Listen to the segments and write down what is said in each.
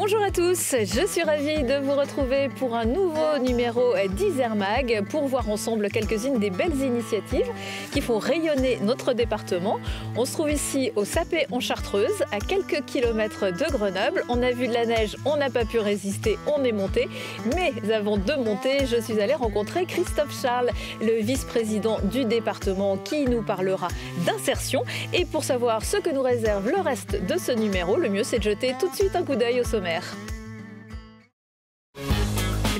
Bonjour à tous, je suis ravie de vous retrouver pour un nouveau numéro d'Isère Mag pour voir ensemble quelques-unes des belles initiatives qui font rayonner notre département. On se trouve ici au Sapé en Chartreuse, à quelques kilomètres de Grenoble. On a vu de la neige, on n'a pas pu résister, on est monté. Mais avant de monter, je suis allée rencontrer Christophe Charles, le vice-président du département qui nous parlera d'insertion. Et pour savoir ce que nous réserve le reste de ce numéro, le mieux c'est de jeter tout de suite un coup d'œil au sommaire.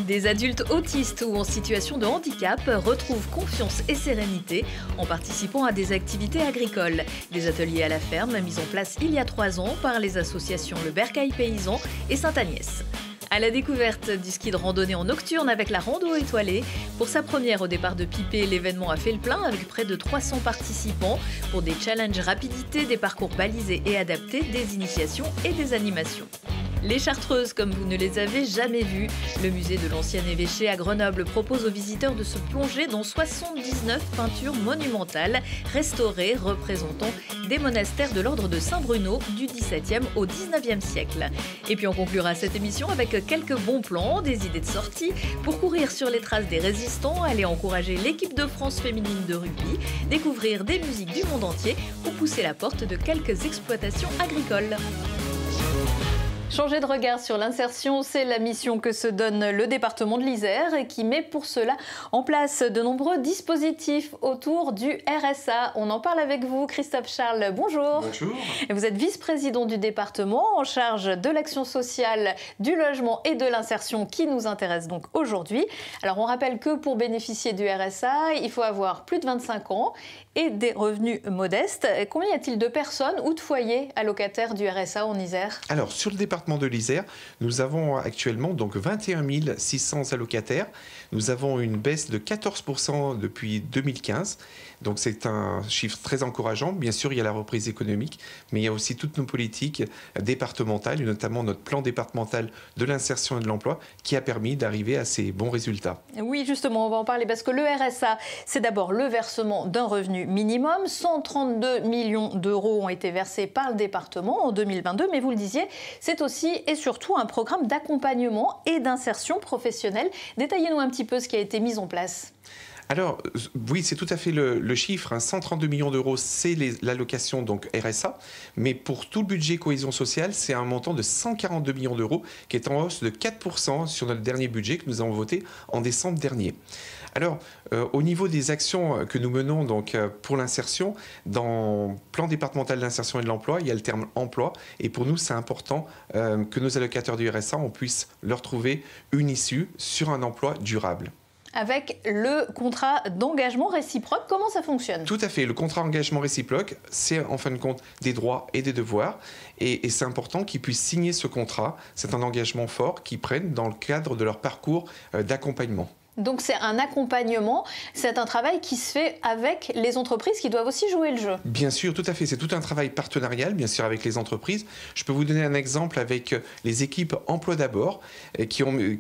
Des adultes autistes ou en situation de handicap retrouvent confiance et sérénité en participant à des activités agricoles. Des ateliers à la ferme mis en place il y a 3 ans par les associations Le Bercail Paysan et Sainte-Agnès. À la découverte du ski de randonnée en nocturne avec la rando étoilée. Pour sa première au départ de Pipé, l'événement a fait le plein avec près de 300 participants pour des challenges rapidité, des parcours balisés et adaptés, des initiations et des animations. Les Chartreuses comme vous ne les avez jamais vues. Le musée de l'ancien évêché à Grenoble propose aux visiteurs de se plonger dans 79 peintures monumentales restaurées représentant des monastères de l'ordre de Saint-Bruno du XVIIe au XIXe siècle. Et puis on conclura cette émission avec quelques bons plans, des idées de sortie pour courir sur les traces des résistants, aller encourager l'équipe de France féminine de rugby, découvrir des musiques du monde entier ou pousser la porte de quelques exploitations agricoles. Changer de regard sur l'insertion, c'est la mission que se donne le département de l'Isère et qui met pour cela en place de nombreux dispositifs autour du RSA. On en parle avec vous, Christophe Charles. Bonjour. Bonjour. Vous êtes vice-président du département en charge de l'action sociale, du logement et de l'insertion qui nous intéresse donc aujourd'hui. Alors on rappelle que pour bénéficier du RSA, il faut avoir plus de 25 ans et des revenus modestes. Combien y a-t-il de personnes ou de foyers allocataires du RSA en Isère? Alors, sur le département de l'Isère, nous avons actuellement donc 21 600 allocataires. Nous avons une baisse de 14% depuis 2015. Donc, c'est un chiffre très encourageant. Bien sûr, il y a la reprise économique, mais il y a aussi toutes nos politiques départementales, et notamment notre plan départemental de l'insertion et de l'emploi, qui a permis d'arriver à ces bons résultats. Oui, justement, on va en parler parce que le RSA, c'est d'abord le versement d'un revenu minimum. 132 millions d'euros ont été versés par le département en 2022, mais vous le disiez, c'est aussi et surtout un programme d'accompagnement et d'insertion professionnelle. Détaillez-nous un petit peu ce qui a été mis en place. Alors, oui, c'est tout à fait le chiffre. 132 millions d'euros, c'est l'allocation donc RSA. Mais pour tout le budget cohésion sociale, c'est un montant de 142 millions d'euros qui est en hausse de 4% sur notre dernier budget que nous avons voté en décembre dernier. Alors, au niveau des actions que nous menons donc, pour l'insertion, dans le plan départemental d'insertion et de l'emploi, il y a le terme emploi. Et pour nous, c'est important que nos allocataires du RSA, on puisse leur trouver une issue sur un emploi durable. Avec le contrat d'engagement réciproque, comment ça fonctionne? Tout à fait. Le contrat d'engagement réciproque, c'est en fin de compte des droits et des devoirs. Et c'est important qu'ils puissent signer ce contrat. C'est un engagement fort qu'ils prennent dans le cadre de leur parcours d'accompagnement. Donc c'est un accompagnement, c'est un travail qui se fait avec les entreprises qui doivent aussi jouer le jeu. Bien sûr, tout à fait. C'est tout un travail partenarial, bien sûr, avec les entreprises. Je peux vous donner un exemple avec les équipes Emploi d'abord. Il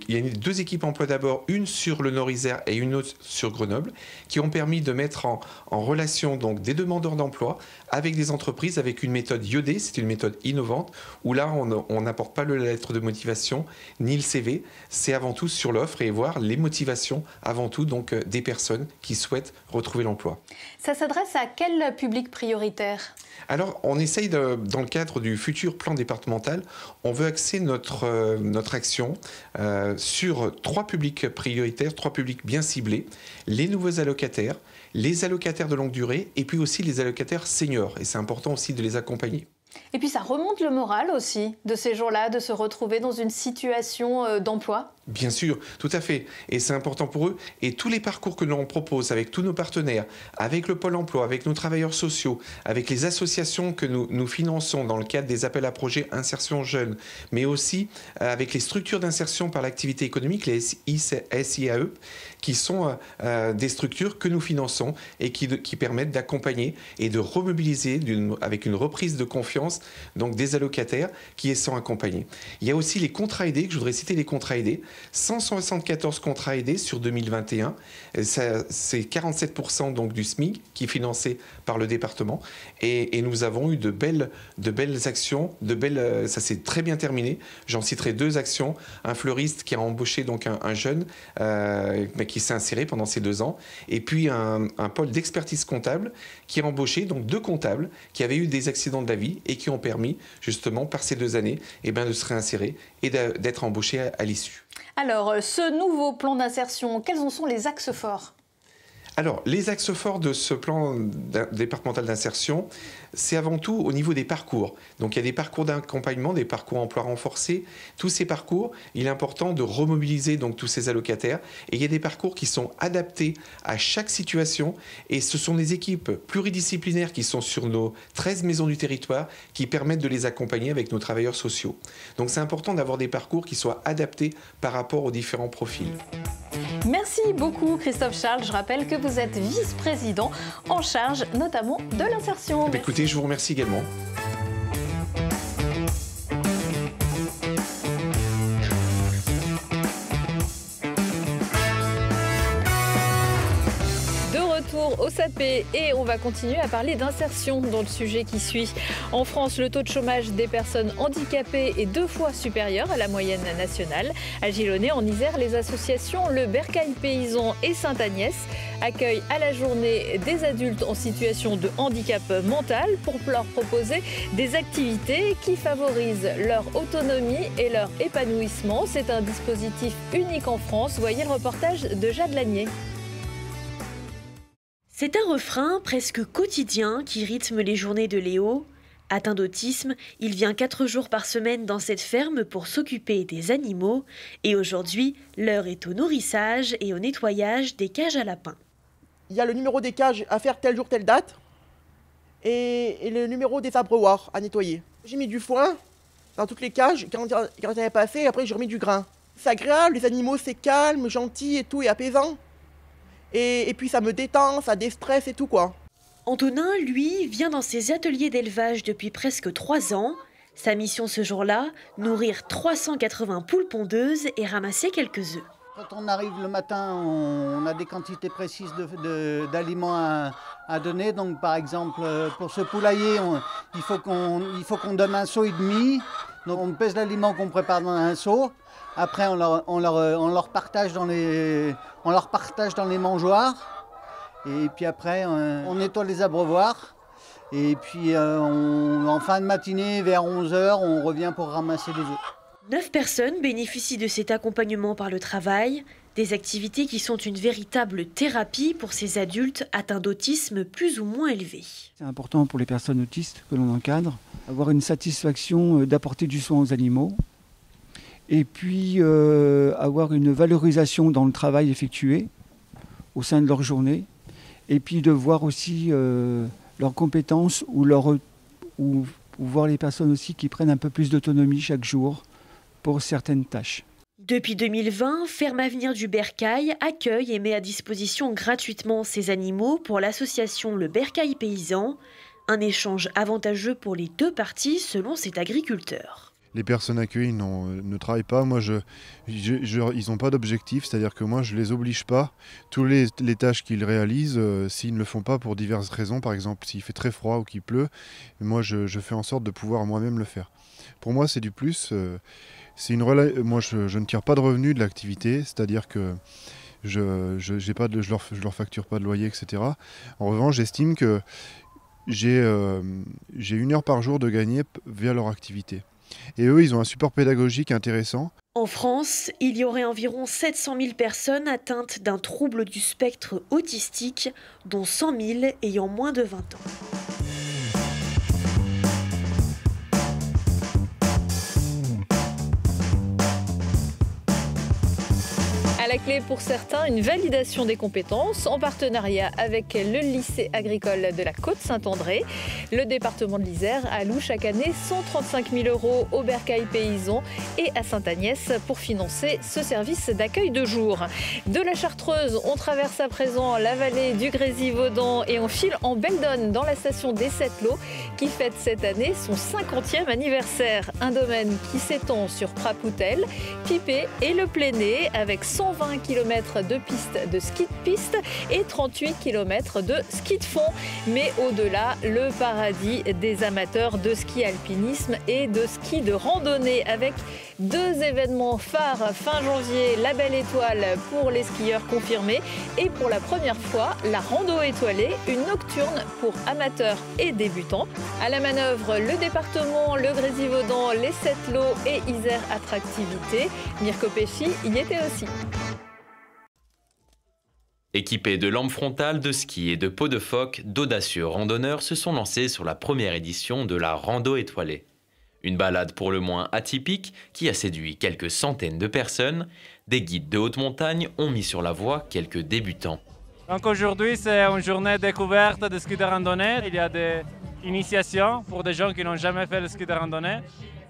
y a 2 équipes Emploi d'abord, une sur le Nord-Isère et une autre sur Grenoble, qui ont permis de mettre en relation donc, des demandeurs d'emploi avec des entreprises, avec une méthode iodée. C'est une méthode innovante, où là, on n'apporte pas la lettre de motivation, ni le CV. C'est avant tout sur l'offre et voir les motivations avant tout donc des personnes qui souhaitent retrouver l'emploi. Ça s'adresse à quel public prioritaire? Alors, on essaye, dans le cadre du futur plan départemental, on veut axer notre action sur 3 publics prioritaires, 3 publics bien ciblés, les nouveaux allocataires, les allocataires de longue durée et puis aussi les allocataires seniors. Et c'est important aussi de les accompagner. Et puis ça remonte le moral aussi de ces gens-là, de se retrouver dans une situation d'emploi. Bien sûr, tout à fait. Et c'est important pour eux. Et tous les parcours que l'on propose avec tous nos partenaires, avec le Pôle emploi, avec nos travailleurs sociaux, avec les associations que nous finançons dans le cadre des appels à projets insertion jeunes, mais aussi avec les structures d'insertion par l'activité économique, les SIAE, qui sont des structures que nous finançons et qui permettent d'accompagner et de remobiliser avec une reprise de confiance donc des allocataires qui sont accompagnés. Il y a aussi les contrats aidés, que je voudrais citer les contrats aidés. 174 contrats aidés sur 2021. C'est 47% donc du SMIC qui est financé par le département. Et nous avons eu de belles actions, ça s'est très bien terminé. J'en citerai 2 actions. Un fleuriste qui a embauché donc un jeune qui s'est inséré pendant ces 2 ans. Et puis un pôle d'expertise comptable qui a embauché donc 2 comptables qui avaient eu des accidents de la vie et qui ont permis justement par ces 2 années de se réinsérer et d'être embauchés à l'issue. Alors, ce nouveau plan d'insertion, quels en sont les axes forts ? Alors, les axes forts de ce plan départemental d'insertion, c'est avant tout au niveau des parcours. Donc, il y a des parcours d'accompagnement, des parcours emploi renforcés. Tous ces parcours, il est important de remobiliser donc tous ces allocataires. Et il y a des parcours qui sont adaptés à chaque situation. Et ce sont des équipes pluridisciplinaires qui sont sur nos 13 maisons du territoire qui permettent de les accompagner avec nos travailleurs sociaux. Donc, c'est important d'avoir des parcours qui soient adaptés par rapport aux différents profils. Merci beaucoup Christophe Charles. Je rappelle que vous êtes vice-président en charge notamment de l'insertion. Écoutez, je vous remercie également. Au SAPé et on va continuer à parler d'insertion dans le sujet qui suit. En France, le taux de chômage des personnes handicapées est 2 fois supérieur à la moyenne nationale. À Gilonnet, en Isère, les associations Le Bercail Paysan et Sainte-Agnès accueillent à la journée des adultes en situation de handicap mental pour leur proposer des activités qui favorisent leur autonomie et leur épanouissement. C'est un dispositif unique en France. Voyez le reportage de Jade Lanier. C'est un refrain presque quotidien qui rythme les journées de Léo. Atteint d'autisme, il vient 4 jours par semaine dans cette ferme pour s'occuper des animaux. Et aujourd'hui, l'heure est au nourrissage et au nettoyage des cages à lapins. Il y a le numéro des cages à faire tel jour, telle date. Et le numéro des abreuvoirs à nettoyer. J'ai mis du foin dans toutes les cages. Quand il n'y avait pas assez, après j'ai remis du grain. C'est agréable, les animaux c'est calme, gentil et tout, et apaisant. Et puis ça me détend, ça déstresse et tout quoi. Antonin, lui, vient dans ses ateliers d'élevage depuis presque 3 ans. Sa mission ce jour-là, nourrir 380 poules pondeuses et ramasser quelques œufs. Quand on arrive le matin, on a des quantités précises d'aliments à donner. Donc par exemple, pour ce poulailler, il faut qu'on donne un seau et demi. Donc on pèse l'aliment qu'on prépare dans un seau. Après, on leur partage dans les mangeoires. Et puis après, on nettoie les abreuvoirs. Et puis en fin de matinée, vers 11h, on revient pour ramasser les œufs. 9 personnes bénéficient de cet accompagnement par le travail, des activités qui sont une véritable thérapie pour ces adultes atteints d'autisme plus ou moins élevé. C'est important pour les personnes autistes que l'on encadre, avoir une satisfaction d'apporter du soin aux animaux et puis avoir une valorisation dans le travail effectué au sein de leur journée et puis de voir aussi leurs compétences ou voir les personnes aussi qui prennent un peu plus d'autonomie chaque jour pour certaines tâches. Depuis 2020, Ferme Avenir du Bercail accueille et met à disposition gratuitement ces animaux pour l'association Le Bercail Paysan, un échange avantageux pour les 2 parties selon cet agriculteur. Les personnes accueillies ne travaillent pas. Moi, ils n'ont pas d'objectif, c'est-à-dire que moi, je ne les oblige pas. Toutes les tâches qu'ils réalisent, s'ils ne le font pas pour diverses raisons, par exemple s'il fait très froid ou qu'il pleut, moi, je fais en sorte de pouvoir moi-même le faire. Pour moi, c'est du plus. Moi, je ne tire pas de revenus de l'activité, c'est-à-dire que je leur facture pas de loyer, etc. En revanche, j'estime que j'ai 1 heure par jour de gagner via leur activité. Et eux, ils ont un support pédagogique intéressant. En France, il y aurait environ 700 000 personnes atteintes d'un trouble du spectre autistique, dont 100 000 ayant moins de 20 ans. À la La clé pour certains, une validation des compétences en partenariat avec le lycée agricole de la Côte-Saint-André. Le département de l'Isère alloue chaque année 135 000 € au bercail paysan et à Sainte-Agnès pour financer ce service d'accueil de jour. De la Chartreuse, on traverse à présent la vallée du Grésivaudan et on file en Belledonne dans la station des Sept-Lots qui fête cette année son 50e anniversaire. Un domaine qui s'étend sur Prapoutel, Pipé et le Pléné avec 120 km de pistes de ski de piste et 38 km de ski de fond. Mais au-delà, le paradis des amateurs de ski alpinisme et de ski de randonnée avec 2 événements phares fin janvier, la Belle Étoile pour les skieurs confirmés et pour la première fois, la rando étoilée, une nocturne pour amateurs et débutants. À la manœuvre, le département, le Grésivaudan, les Sept-Lots et Isère Attractivité. Mirko Pesci y était aussi. Équipés de lampes frontales, de ski et de peaux de phoque, d'audacieux randonneurs se sont lancés sur la première édition de la rando étoilée. Une balade pour le moins atypique qui a séduit quelques centaines de personnes. Des guides de haute montagne ont mis sur la voie quelques débutants. Donc aujourd'hui, c'est une journée découverte de ski de randonnée. Il y a des initiations pour des gens qui n'ont jamais fait le ski de randonnée.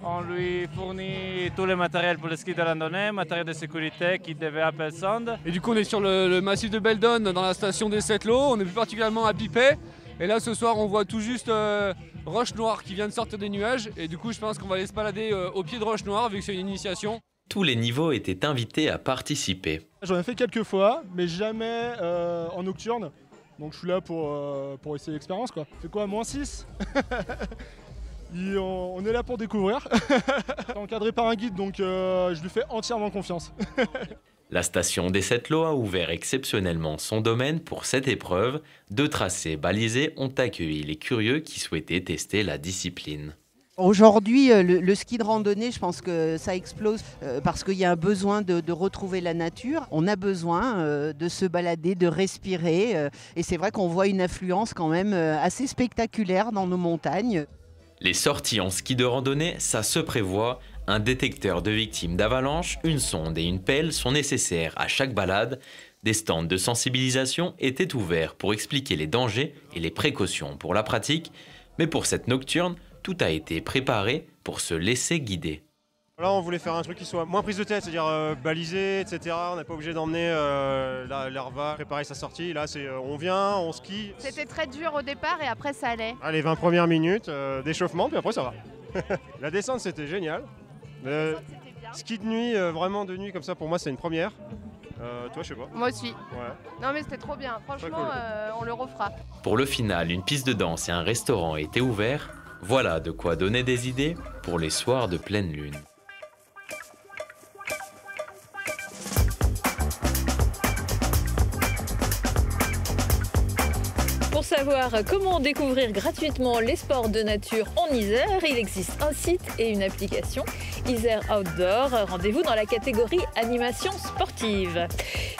On lui fournit tout le matériel pour le ski de randonnée, matériel de sécurité, kit de VAP sonde. Et du coup, on est sur le massif de Belledonne, dans la station des Sept-Lots. On est plus particulièrement à Pipé. Et là, ce soir, on voit tout juste Roche Noire qui vient de sortir des nuages. Et du coup, je pense qu'on va aller se balader au pied de Roche Noire, vu que c'est une initiation. Tous les niveaux étaient invités à participer. J'en ai fait quelques fois, mais jamais en nocturne. Donc je suis là pour essayer l'expérience, quoi. C'est quoi, -6 on est là pour découvrir. Encadré par un guide, donc je lui fais entièrement confiance. La station des Sept-Lots a ouvert exceptionnellement son domaine pour cette épreuve. 2 tracés balisés ont accueilli les curieux qui souhaitaient tester la discipline. Aujourd'hui, le ski de randonnée, je pense que ça explose parce qu'il y a un besoin de retrouver la nature. On a besoin de se balader, de respirer. Et c'est vrai qu'on voit une affluence quand même assez spectaculaire dans nos montagnes. Les sorties en ski de randonnée, ça se prévoit. Un détecteur de victimes d'avalanche, une sonde et une pelle sont nécessaires à chaque balade. Des stands de sensibilisation étaient ouverts pour expliquer les dangers et les précautions pour la pratique. Mais pour cette nocturne, tout a été préparé pour se laisser guider. Là, on voulait faire un truc qui soit moins prise de tête, c'est-à-dire balisé, etc. On n'est pas obligé d'emmener l'herva, préparer sa sortie. Là, c'est on vient, on skie. C'était très dur au départ et après ça allait. Les 20 premières minutes d'échauffement, puis après ça va. La descente, c'était génial. Ski de nuit, vraiment de nuit comme ça, pour moi, c'est une première. Toi, je sais pas. Moi aussi. Ouais. Non, mais c'était trop bien. Franchement, cool. On le refera. Pour le final, une piste de danse et un restaurant étaient ouverts. Voilà de quoi donner des idées pour les soirs de pleine lune. Pour savoir comment découvrir gratuitement les sports de nature en Isère, il existe un site et une application, Isère Outdoor. Rendez-vous dans la catégorie animation sportive.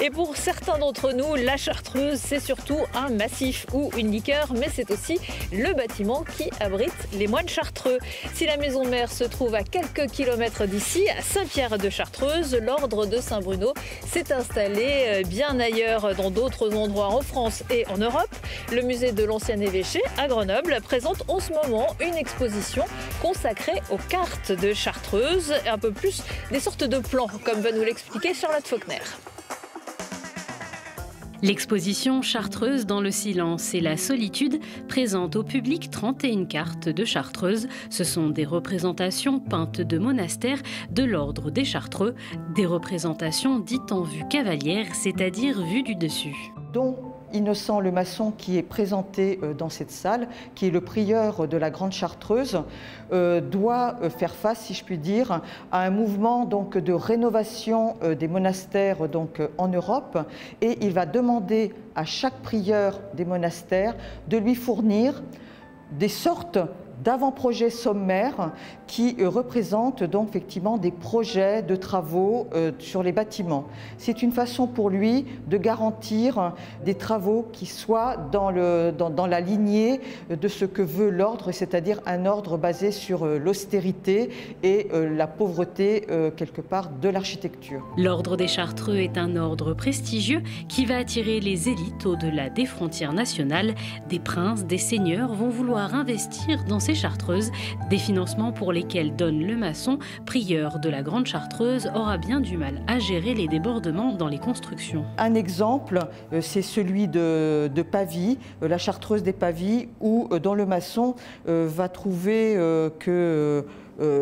Et pour certains d'entre nous, la Chartreuse, c'est surtout un massif ou une liqueur, mais c'est aussi le bâtiment qui abrite les moines chartreux. Si la maison mère se trouve à quelques kilomètres d'ici, à Saint-Pierre-de-Chartreuse, l'ordre de Saint-Bruno s'est installé bien ailleurs dans d'autres endroits en France et en Europe. Le musée de l'ancien évêché à Grenoble présente en ce moment une exposition consacrée aux cartes de Chartreuse, un peu plus des sortes de plans, comme va nous l'expliquer Charlotte Faulkner. L'exposition Chartreuse dans le silence et la solitude présente au public 31 cartes de Chartreuse. Ce sont des représentations peintes de monastères de l'ordre des Chartreux, des représentations dites en vue cavalière, c'est-à-dire vue du dessus. Dont Innocent le Maçon, qui est présenté dans cette salle, qui est le prieur de la Grande Chartreuse, doit faire face, si je puis dire, à un mouvement donc, de rénovation des monastères donc, en Europe, et il va demander à chaque prieur des monastères de lui fournir des sortes d'avant-projets sommaires qui représentent donc effectivement des projets de travaux sur les bâtiments. C'est une façon pour lui de garantir des travaux qui soient dans la lignée de ce que veut l'ordre, c'est-à-dire un ordre basé sur l'austérité et la pauvreté quelque part de l'architecture. L'ordre des Chartreux est un ordre prestigieux qui va attirer les élites au-delà des frontières nationales. Des princes, des seigneurs vont vouloir investir dans ces chartreuses, des financements pour lesquels Don Le Maçon, prieur de la Grande Chartreuse, aura bien du mal à gérer les débordements dans les constructions. Un exemple, c'est celui de Pavie, la chartreuse des Pavis, où Don Le Maçon va trouver que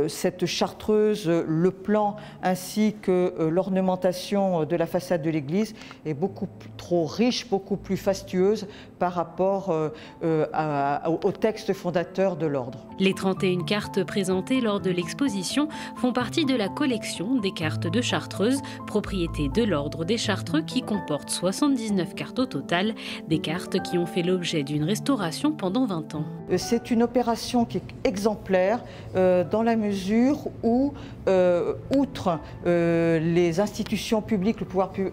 cette chartreuse, le plan ainsi que l'ornementation de la façade de l'église est beaucoup trop riche, beaucoup plus fastueuse par rapport au texte fondateur de l'ordre. Les 31 cartes présentées lors de l'exposition font partie de la collection des cartes de Chartreuse, propriété de l'ordre des Chartreux qui comporte 79 cartes au total, des cartes qui ont fait l'objet d'une restauration pendant 20 ans. C'est une opération qui est exemplaire dans la mesure où, outre les institutions publiques,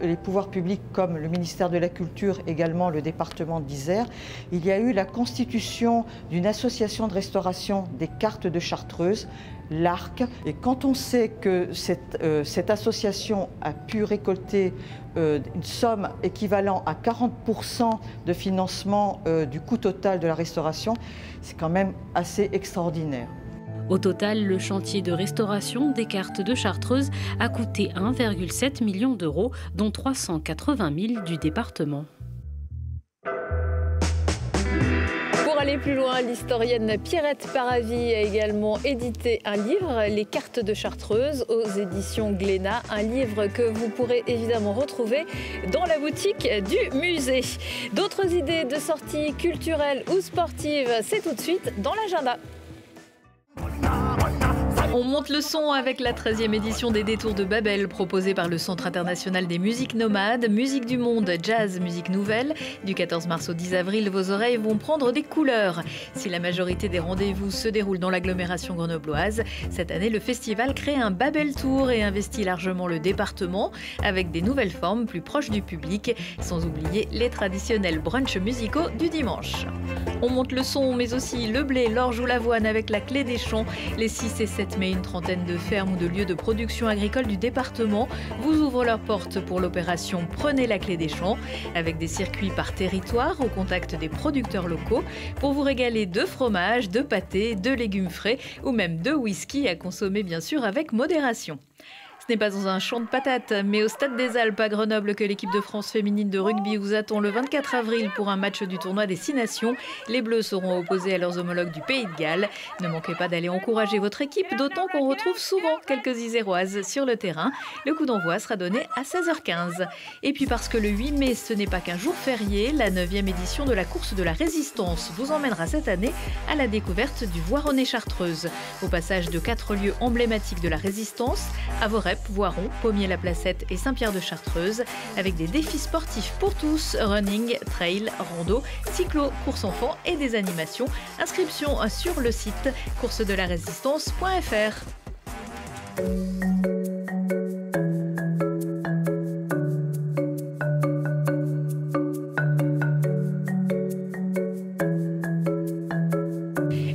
les pouvoirs publics comme le ministère de la Culture, également le département d'Isère, il y a eu la constitution d'une association de restauration des cartes de Chartreuse, l'ARC. Et quand on sait que cette association a pu récolter une somme équivalente à 40% de financement du coût total de la restauration, c'est quand même assez extraordinaire. Au total, le chantier de restauration des cartes de Chartreuse a coûté 1,7 million d'euros, dont 380 000 du département. Pour aller plus loin, l'historienne Pierrette Paravi a également édité un livre, Les cartes de Chartreuse, aux éditions Glénat. Un livre que vous pourrez évidemment retrouver dans la boutique du musée. D'autres idées de sorties culturelles ou sportives, c'est tout de suite dans l'agenda. On monte le son avec la 13e édition des Détours de Babel proposée par le Centre international des musiques nomades, musique du monde, jazz, musique nouvelle. Du 14 mars au 10 avril, vos oreilles vont prendre des couleurs. Si la majorité des rendez-vous se déroulent dans l'agglomération grenobloise, cette année, le festival crée un Babel Tour et investit largement le département avec des nouvelles formes plus proches du public, sans oublier les traditionnels brunchs musicaux du dimanche. On monte le son, mais aussi le blé, l'orge ou l'avoine avec la Clé des Champs. Les 6 et 7 mai, une trentaine de fermes ou de lieux de production agricole du département vous ouvrent leurs portes pour l'opération Prenez la Clé des Champs, avec des circuits par territoire au contact des producteurs locaux pour vous régaler de fromage, de pâtés, de légumes frais ou même de whisky à consommer bien sûr avec modération. Ce n'est pas dans un champ de patates, mais au Stade des Alpes à Grenoble que l'équipe de France féminine de rugby vous attend le 24 avril pour un match du tournoi des 6 nations. Les Bleus seront opposés à leurs homologues du Pays de Galles. Ne manquez pas d'aller encourager votre équipe, d'autant qu'on retrouve souvent quelques Iséroises sur le terrain. Le coup d'envoi sera donné à 16h15. Et puis parce que le 8 mai, ce n'est pas qu'un jour férié, la 9e édition de la course de la Résistance vous emmènera cette année à la découverte du Voironnais-Chartreuse. Au passage de 4 lieux emblématiques de la Résistance, à Vorep, Voiron, Pommier-la-Placette et Saint-Pierre-de-Chartreuse, avec des défis sportifs pour tous, running, trail, rando, cyclo, course enfant et des animations. Inscription sur le site coursedelarésistance.fr.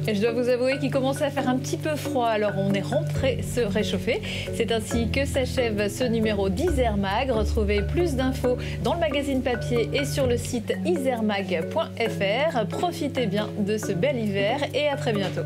Je dois vous avouer qu'il commence à faire un petit peu froid, alors on est rentré se réchauffer. C'est ainsi que s'achève ce numéro d'Isère Mag. Retrouvez plus d'infos dans le magazine papier et sur le site isermag.fr. Profitez bien de ce bel hiver et à très bientôt.